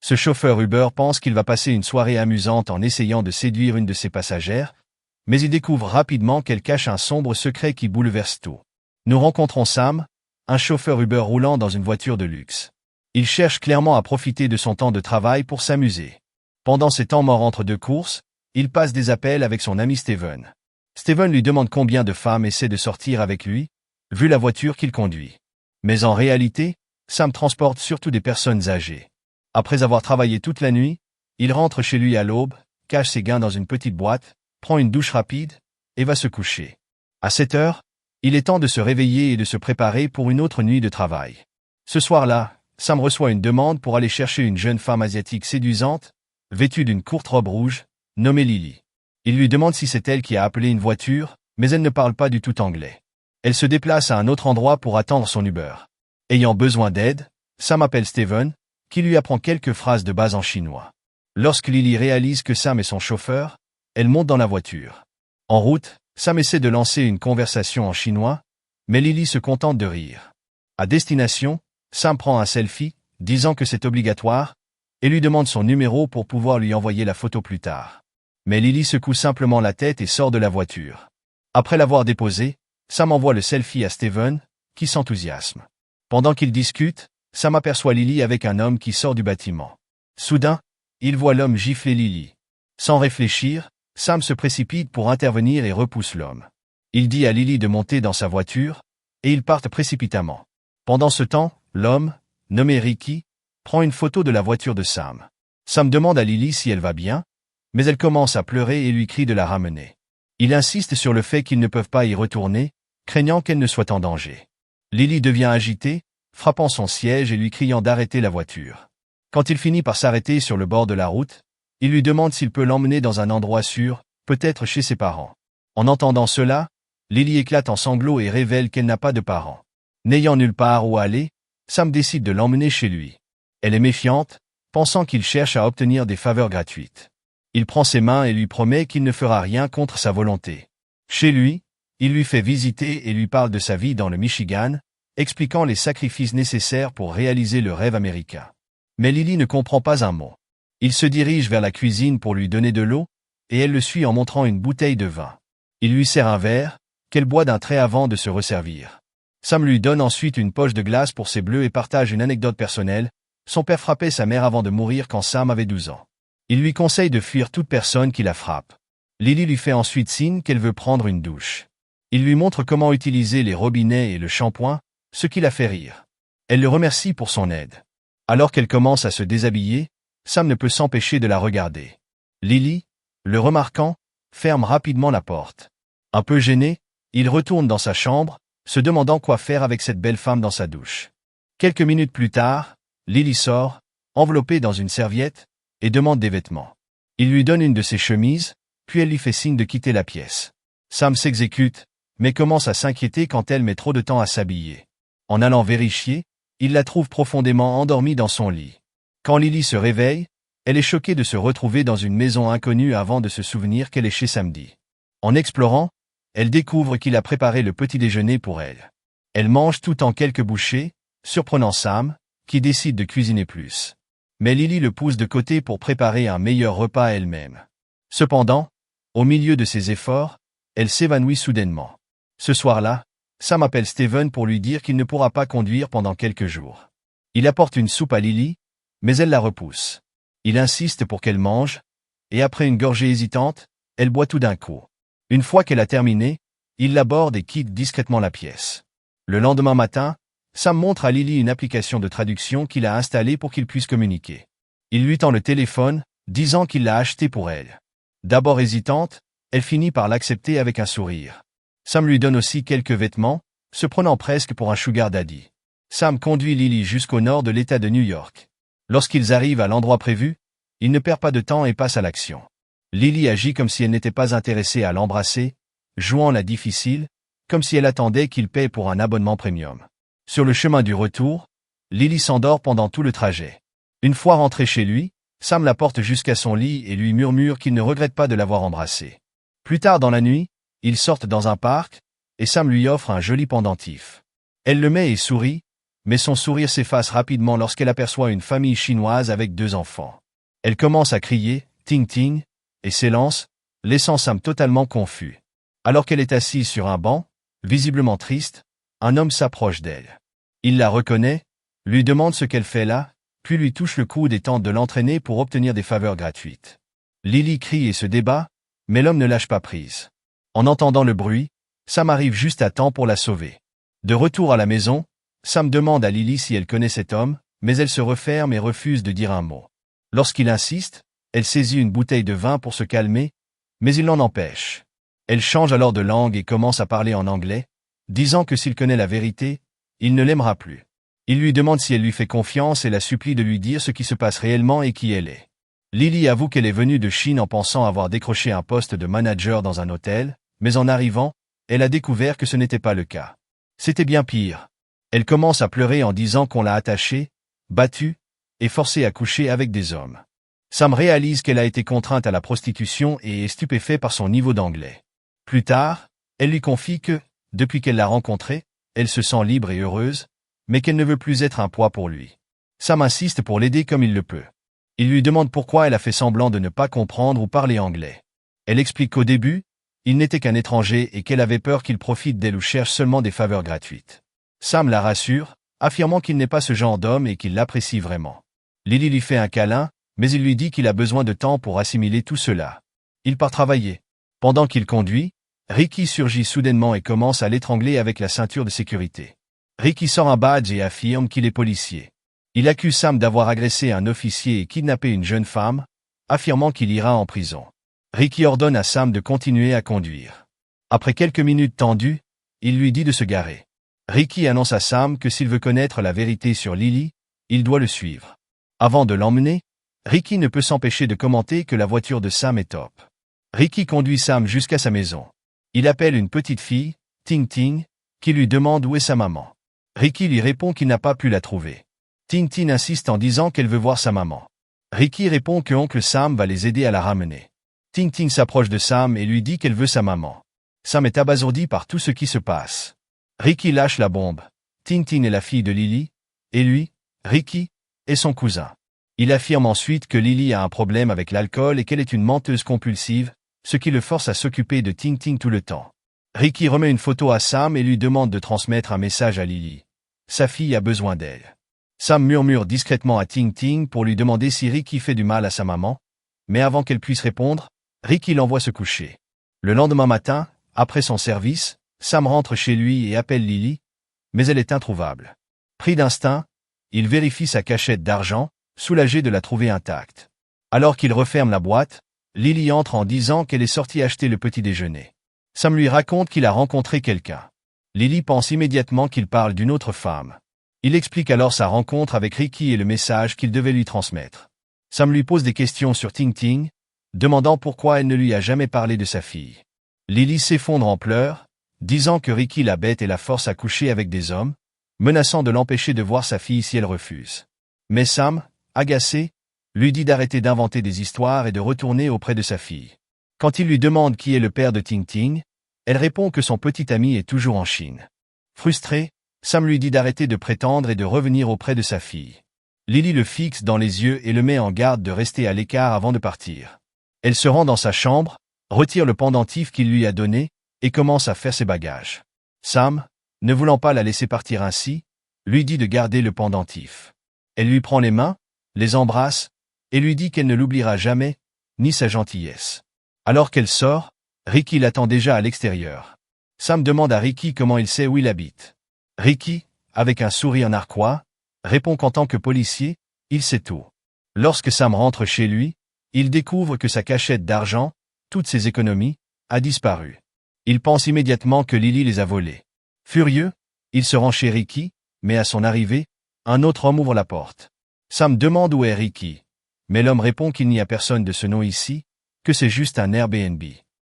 Ce chauffeur Uber pense qu'il va passer une soirée amusante en essayant de séduire une de ses passagères, mais il découvre rapidement qu'elle cache un sombre secret qui bouleverse tout. Nous rencontrons Sam, un chauffeur Uber roulant dans une voiture de luxe. Il cherche clairement à profiter de son temps de travail pour s'amuser. Pendant ses temps morts entre deux courses, il passe des appels avec son ami Steven. Steven lui demande combien de femmes essaient de sortir avec lui, vu la voiture qu'il conduit. Mais en réalité, Sam transporte surtout des personnes âgées. Après avoir travaillé toute la nuit, il rentre chez lui à l'aube, cache ses gains dans une petite boîte, prend une douche rapide, et va se coucher. À 7 heures, il est temps de se réveiller et de se préparer pour une autre nuit de travail. Ce soir-là, Sam reçoit une demande pour aller chercher une jeune femme asiatique séduisante, vêtue d'une courte robe rouge, nommée Lily. Il lui demande si c'est elle qui a appelé une voiture, mais elle ne parle pas du tout anglais. Elle se déplace à un autre endroit pour attendre son Uber. Ayant besoin d'aide, Sam appelle Steven, qui lui apprend quelques phrases de base en chinois. Lorsque Lily réalise que Sam est son chauffeur, elle monte dans la voiture. En route, Sam essaie de lancer une conversation en chinois, mais Lily se contente de rire. À destination, Sam prend un selfie, disant que c'est obligatoire, et lui demande son numéro pour pouvoir lui envoyer la photo plus tard. Mais Lily secoue simplement la tête et sort de la voiture. Après l'avoir déposé, Sam envoie le selfie à Steven, qui s'enthousiasme. Pendant qu'ils discutent, Sam aperçoit Lily avec un homme qui sort du bâtiment. Soudain, il voit l'homme gifler Lily. Sans réfléchir, Sam se précipite pour intervenir et repousse l'homme. Il dit à Lily de monter dans sa voiture, et ils partent précipitamment. Pendant ce temps, l'homme, nommé Ricky, prend une photo de la voiture de Sam. Sam demande à Lily si elle va bien, mais elle commence à pleurer et lui crie de la ramener. Il insiste sur le fait qu'ils ne peuvent pas y retourner, craignant qu'elle ne soit en danger. Lily devient agitée, frappant son siège et lui criant d'arrêter la voiture. Quand il finit par s'arrêter sur le bord de la route, il lui demande s'il peut l'emmener dans un endroit sûr, peut-être chez ses parents. En entendant cela, Lily éclate en sanglots et révèle qu'elle n'a pas de parents. N'ayant nulle part où aller, Sam décide de l'emmener chez lui. Elle est méfiante, pensant qu'il cherche à obtenir des faveurs gratuites. Il prend ses mains et lui promet qu'il ne fera rien contre sa volonté. Chez lui, il lui fait visiter et lui parle de sa vie dans le Michigan, expliquant les sacrifices nécessaires pour réaliser le rêve américain. Mais Lily ne comprend pas un mot. Il se dirige vers la cuisine pour lui donner de l'eau, et elle le suit en montrant une bouteille de vin. Il lui sert un verre, qu'elle boit d'un trait avant de se resservir. Sam lui donne ensuite une poche de glace pour ses bleus et partage une anecdote personnelle. Son père frappait sa mère avant de mourir quand Sam avait 12 ans. Il lui conseille de fuir toute personne qui la frappe. Lily lui fait ensuite signe qu'elle veut prendre une douche. Il lui montre comment utiliser les robinets et le shampoing, ce qui la fait rire. Elle le remercie pour son aide. Alors qu'elle commence à se déshabiller, Sam ne peut s'empêcher de la regarder. Lily, le remarquant, ferme rapidement la porte. Un peu gêné, il retourne dans sa chambre, se demandant quoi faire avec cette belle femme dans sa douche. Quelques minutes plus tard, Lily sort, enveloppée dans une serviette, et demande des vêtements. Il lui donne une de ses chemises, puis elle lui fait signe de quitter la pièce. Sam s'exécute, mais commence à s'inquiéter quand elle met trop de temps à s'habiller. En allant vérifier, il la trouve profondément endormie dans son lit. Quand Lily se réveille, elle est choquée de se retrouver dans une maison inconnue avant de se souvenir qu'elle est chez Samedi. En explorant, elle découvre qu'il a préparé le petit déjeuner pour elle. Elle mange tout en quelques bouchées, surprenant Sam, qui décide de cuisiner plus. Mais Lily le pousse de côté pour préparer un meilleur repas à elle-même. Cependant, au milieu de ses efforts, elle s'évanouit soudainement. Ce soir-là, Sam appelle Steven pour lui dire qu'il ne pourra pas conduire pendant quelques jours. Il apporte une soupe à Lily, mais elle la repousse. Il insiste pour qu'elle mange, et après une gorgée hésitante, elle boit tout d'un coup. Une fois qu'elle a terminé, il l'aborde et quitte discrètement la pièce. Le lendemain matin, Sam montre à Lily une application de traduction qu'il a installée pour qu'ils puissent communiquer. Il lui tend le téléphone, disant qu'il l'a acheté pour elle. D'abord hésitante, elle finit par l'accepter avec un sourire. Sam lui donne aussi quelques vêtements, se prenant presque pour un sugar daddy. Sam conduit Lily jusqu'au nord de l'État de New York. Lorsqu'ils arrivent à l'endroit prévu, il ne perd pas de temps et passe à l'action. Lily agit comme si elle n'était pas intéressée à l'embrasser, jouant la difficile, comme si elle attendait qu'il paie pour un abonnement premium. Sur le chemin du retour, Lily s'endort pendant tout le trajet. Une fois rentré chez lui, Sam la porte jusqu'à son lit et lui murmure qu'il ne regrette pas de l'avoir embrassée. Plus tard dans la nuit, ils sortent dans un parc, et Sam lui offre un joli pendentif. Elle le met et sourit, Mais son sourire s'efface rapidement lorsqu'elle aperçoit une famille chinoise avec 2 enfants. Elle commence à crier « Ting Ting » et s'élance, laissant Sam totalement confus. Alors qu'elle est assise sur un banc, visiblement triste, un homme s'approche d'elle. Il la reconnaît, lui demande ce qu'elle fait là, puis lui touche le coude et tente de l'entraîner pour obtenir des faveurs gratuites. Lily crie et se débat, mais l'homme ne lâche pas prise. En entendant le bruit, Sam arrive juste à temps pour la sauver. De retour à la maison, Sam demande à Lily si elle connaît cet homme, mais elle se referme et refuse de dire un mot. Lorsqu'il insiste, elle saisit une bouteille de vin pour se calmer, mais il l'en empêche. Elle change alors de langue et commence à parler en anglais, disant que s'il connaît la vérité, il ne l'aimera plus. Il lui demande si elle lui fait confiance et la supplie de lui dire ce qui se passe réellement et qui elle est. Lily avoue qu'elle est venue de Chine en pensant avoir décroché un poste de manager dans un hôtel, mais en arrivant, elle a découvert que ce n'était pas le cas. C'était bien pire. Elle commence à pleurer en disant qu'on l'a attachée, battue, et forcée à coucher avec des hommes. Sam réalise qu'elle a été contrainte à la prostitution et est stupéfait par son niveau d'anglais. Plus tard, elle lui confie que, depuis qu'elle l'a rencontré, elle se sent libre et heureuse, mais qu'elle ne veut plus être un poids pour lui. Sam insiste pour l'aider comme il le peut. Il lui demande pourquoi elle a fait semblant de ne pas comprendre ou parler anglais. Elle explique qu'au début, il n'était qu'un étranger et qu'elle avait peur qu'il profite d'elle ou cherche seulement des faveurs gratuites. Sam la rassure, affirmant qu'il n'est pas ce genre d'homme et qu'il l'apprécie vraiment. Lily lui fait un câlin, mais il lui dit qu'il a besoin de temps pour assimiler tout cela. Il part travailler. Pendant qu'il conduit, Ricky surgit soudainement et commence à l'étrangler avec la ceinture de sécurité. Ricky sort un badge et affirme qu'il est policier. Il accuse Sam d'avoir agressé un officier et kidnappé une jeune femme, affirmant qu'il ira en prison. Ricky ordonne à Sam de continuer à conduire. Après quelques minutes tendues, il lui dit de se garer. Ricky annonce à Sam que s'il veut connaître la vérité sur Lily, il doit le suivre. Avant de l'emmener, Ricky ne peut s'empêcher de commenter que la voiture de Sam est top. Ricky conduit Sam jusqu'à sa maison. Il appelle une petite fille, Ting Ting, qui lui demande où est sa maman. Ricky lui répond qu'il n'a pas pu la trouver. Ting Ting insiste en disant qu'elle veut voir sa maman. Ricky répond que oncle Sam va les aider à la ramener. Ting Ting s'approche de Sam et lui dit qu'elle veut sa maman. Sam est abasourdi par tout ce qui se passe. Ricky lâche la bombe. Ting Ting est la fille de Lily, et lui, Ricky, est son cousin. Il affirme ensuite que Lily a un problème avec l'alcool et qu'elle est une menteuse compulsive, ce qui le force à s'occuper de Ting Ting tout le temps. Ricky remet une photo à Sam et lui demande de transmettre un message à Lily. Sa fille a besoin d'elle. Sam murmure discrètement à Ting Ting pour lui demander si Ricky fait du mal à sa maman, mais avant qu'elle puisse répondre, Ricky l'envoie se coucher. Le lendemain matin, après son service, Sam rentre chez lui et appelle Lily, mais elle est introuvable. Pris d'instinct, il vérifie sa cachette d'argent, soulagé de la trouver intacte. Alors qu'il referme la boîte, Lily entre en disant qu'elle est sortie acheter le petit déjeuner. Sam lui raconte qu'il a rencontré quelqu'un. Lily pense immédiatement qu'il parle d'une autre femme. Il explique alors sa rencontre avec Ricky et le message qu'il devait lui transmettre. Sam lui pose des questions sur Ting Ting, demandant pourquoi elle ne lui a jamais parlé de sa fille. Lily s'effondre en pleurs, disant que Ricky la bête et la force à coucher avec des hommes, menaçant de l'empêcher de voir sa fille si elle refuse. Mais Sam, agacé, lui dit d'arrêter d'inventer des histoires et de retourner auprès de sa fille. Quand il lui demande qui est le père de Ting Ting, elle répond que son petit ami est toujours en Chine. Frustré, Sam lui dit d'arrêter de prétendre et de revenir auprès de sa fille. Lily le fixe dans les yeux et le met en garde de rester à l'écart avant de partir. Elle se rend dans sa chambre, retire le pendentif qu'il lui a donné, et commence à faire ses bagages. Sam, ne voulant pas la laisser partir ainsi, lui dit de garder le pendentif. Elle lui prend les mains, les embrasse, et lui dit qu'elle ne l'oubliera jamais, ni sa gentillesse. Alors qu'elle sort, Ricky l'attend déjà à l'extérieur. Sam demande à Ricky comment il sait où il habite. Ricky, avec un sourire narquois, répond qu'en tant que policier, il sait tout. Lorsque Sam rentre chez lui, il découvre que sa cachette d'argent, toutes ses économies, a disparu. Il pense immédiatement que Lily les a volées. Furieux, il se rend chez Ricky, mais à son arrivée, un autre homme ouvre la porte. Sam demande où est Ricky, mais l'homme répond qu'il n'y a personne de ce nom ici, que c'est juste un Airbnb.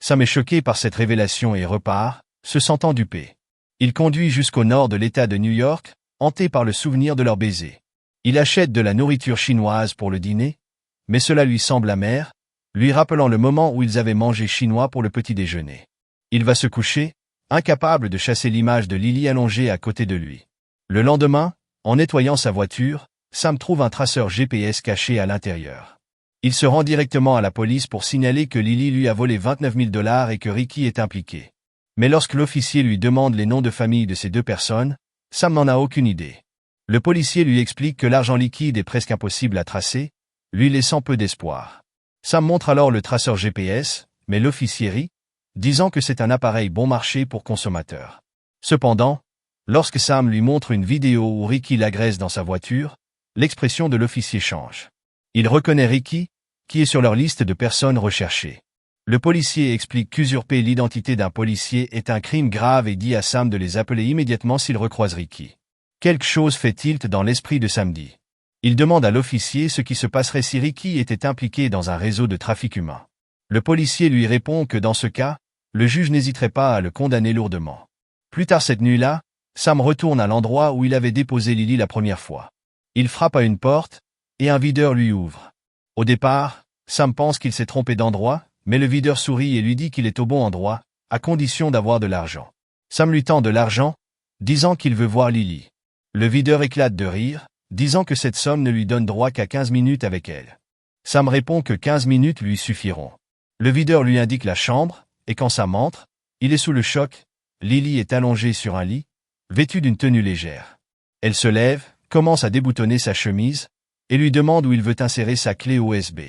Sam est choqué par cette révélation et repart, se sentant dupé. Il conduit jusqu'au nord de l'État de New York, hanté par le souvenir de leur baiser. Il achète de la nourriture chinoise pour le dîner, mais cela lui semble amer, lui rappelant le moment où ils avaient mangé chinois pour le petit déjeuner. Il va se coucher, incapable de chasser l'image de Lily allongée à côté de lui. Le lendemain, En nettoyant sa voiture, Sam trouve un traceur GPS caché à l'intérieur. Il se rend directement à la police pour signaler que Lily lui a volé 29 000 $ et que Ricky est impliqué. Mais lorsque l'officier lui demande les noms de famille de ces deux personnes, Sam n'en a aucune idée. Le policier lui explique que l'argent liquide est presque impossible à tracer, lui laissant peu d'espoir. Sam montre alors le traceur GPS, mais l'officier rit, disant que c'est un appareil bon marché pour consommateurs. Cependant, lorsque Sam lui montre une vidéo où Ricky l'agresse dans sa voiture, l'expression de l'officier change. Il reconnaît Ricky, qui est sur leur liste de personnes recherchées. Le policier explique qu'usurper l'identité d'un policier est un crime grave et dit à Sam de les appeler immédiatement s'il recroise Ricky. Quelque chose fait tilt dans l'esprit de Samedi. Il demande à l'officier ce qui se passerait si Ricky était impliqué dans un réseau de trafic humain. Le policier lui répond que dans ce cas, le juge n'hésiterait pas à le condamner lourdement. Plus tard cette nuit-là, Sam retourne à l'endroit où il avait déposé Lily la première fois. Il frappe à une porte, et un videur lui ouvre. Au départ, Sam pense qu'il s'est trompé d'endroit, mais le videur sourit et lui dit qu'il est au bon endroit, à condition d'avoir de l'argent. Sam lui tend de l'argent, disant qu'il veut voir Lily. Le videur éclate de rire, disant que cette somme ne lui donne droit qu'à 15 minutes avec elle. Sam répond que 15 minutes lui suffiront. Le videur lui indique la chambre, et quand Sam entre, il est sous le choc. Lily est allongée sur un lit, vêtue d'une tenue légère. Elle se lève, commence à déboutonner sa chemise, et lui demande où il veut insérer sa clé USB.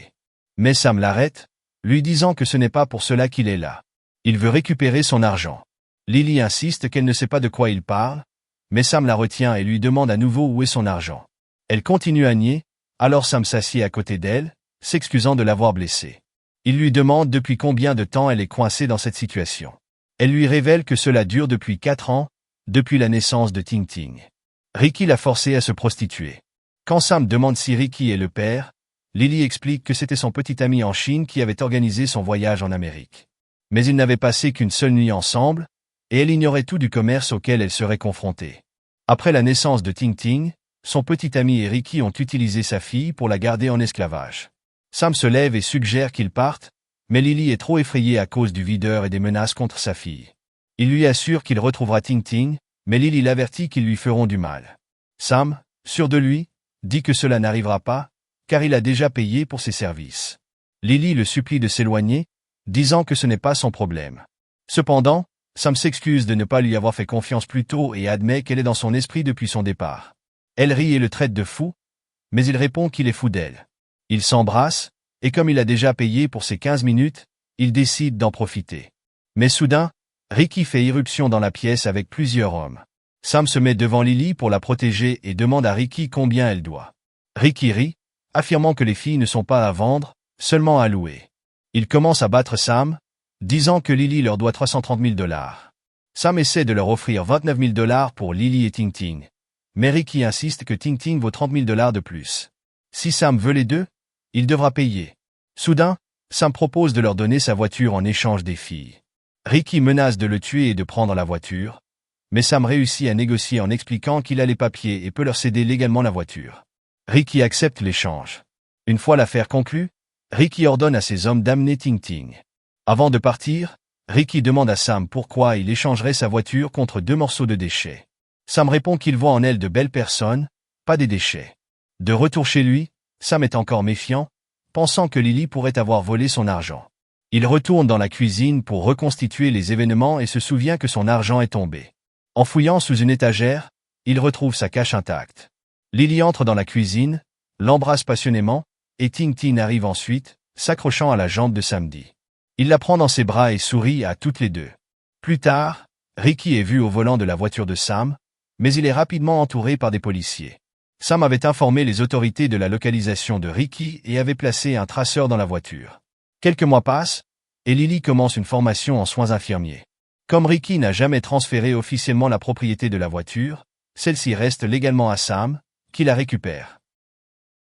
Mais Sam l'arrête, lui disant que ce n'est pas pour cela qu'il est là. Il veut récupérer son argent. Lily insiste qu'elle ne sait pas de quoi il parle, mais Sam la retient et lui demande à nouveau où est son argent. Elle continue à nier, alors Sam s'assied à côté d'elle, s'excusant de l'avoir blessée. Il lui demande depuis combien de temps elle est coincée dans cette situation. Elle lui révèle que cela dure depuis 4 ans, depuis la naissance de Ting Ting. Ricky l'a forcée à se prostituer. Quand Sam demande si Ricky est le père, Lily explique que c'était son petit ami en Chine qui avait organisé son voyage en Amérique. Mais ils n'avaient passé qu'une seule nuit ensemble, et elle ignorait tout du commerce auquel elle serait confrontée. Après la naissance de Ting Ting, son petit ami et Ricky ont utilisé sa fille pour la garder en esclavage. Sam se lève et suggère qu'ils partent, mais Lily est trop effrayée à cause du videur et des menaces contre sa fille. Il lui assure qu'il retrouvera Ting Ting, mais Lily l'avertit qu'ils lui feront du mal. Sam, sûr de lui, dit que cela n'arrivera pas, car il a déjà payé pour ses services. Lily le supplie de s'éloigner, disant que ce n'est pas son problème. Cependant, Sam s'excuse de ne pas lui avoir fait confiance plus tôt et admet qu'elle est dans son esprit depuis son départ. Elle rit et le traite de fou, mais il répond qu'il est fou d'elle. Ils s'embrassent, et comme il a déjà payé pour ses 15 minutes, il décide d'en profiter. Mais soudain, Ricky fait irruption dans la pièce avec plusieurs hommes. Sam se met devant Lily pour la protéger et demande à Ricky combien elle doit. Ricky rit, affirmant que les filles ne sont pas à vendre, seulement à louer. Il commence à battre Sam, disant que Lily leur doit 330 000 $. Sam essaie de leur offrir 29 000 $ pour Lily et Ting Ting. Mais Ricky insiste que Ting Ting vaut 30 000 $ de plus. Si Sam veut les deux, il devra payer. Soudain, Sam propose de leur donner sa voiture en échange des filles. Ricky menace de le tuer et de prendre la voiture, mais Sam réussit à négocier en expliquant qu'il a les papiers et peut leur céder légalement la voiture. Ricky accepte l'échange. Une fois l'affaire conclue, Ricky ordonne à ses hommes d'amener Ting Ting. Avant de partir, Ricky demande à Sam pourquoi il échangerait sa voiture contre 2 morceaux de déchets. Sam répond qu'il voit en elle de belles personnes, pas des déchets. De retour chez lui, Sam est encore méfiant, pensant que Lily pourrait avoir volé son argent. Il retourne dans la cuisine pour reconstituer les événements et se souvient que son argent est tombé. En fouillant sous une étagère, il retrouve sa cache intacte. Lily entre dans la cuisine, l'embrasse passionnément, et Ting Ting arrive ensuite, s'accrochant à la jambe de Samedi. Il la prend dans ses bras et sourit à toutes les deux. Plus tard, Ricky est vu au volant de la voiture de Sam, mais il est rapidement entouré par des policiers. Sam avait informé les autorités de la localisation de Ricky et avait placé un traceur dans la voiture. Quelques mois passent, et Lily commence une formation en soins infirmiers. Comme Ricky n'a jamais transféré officiellement la propriété de la voiture, celle-ci reste légalement à Sam, qui la récupère.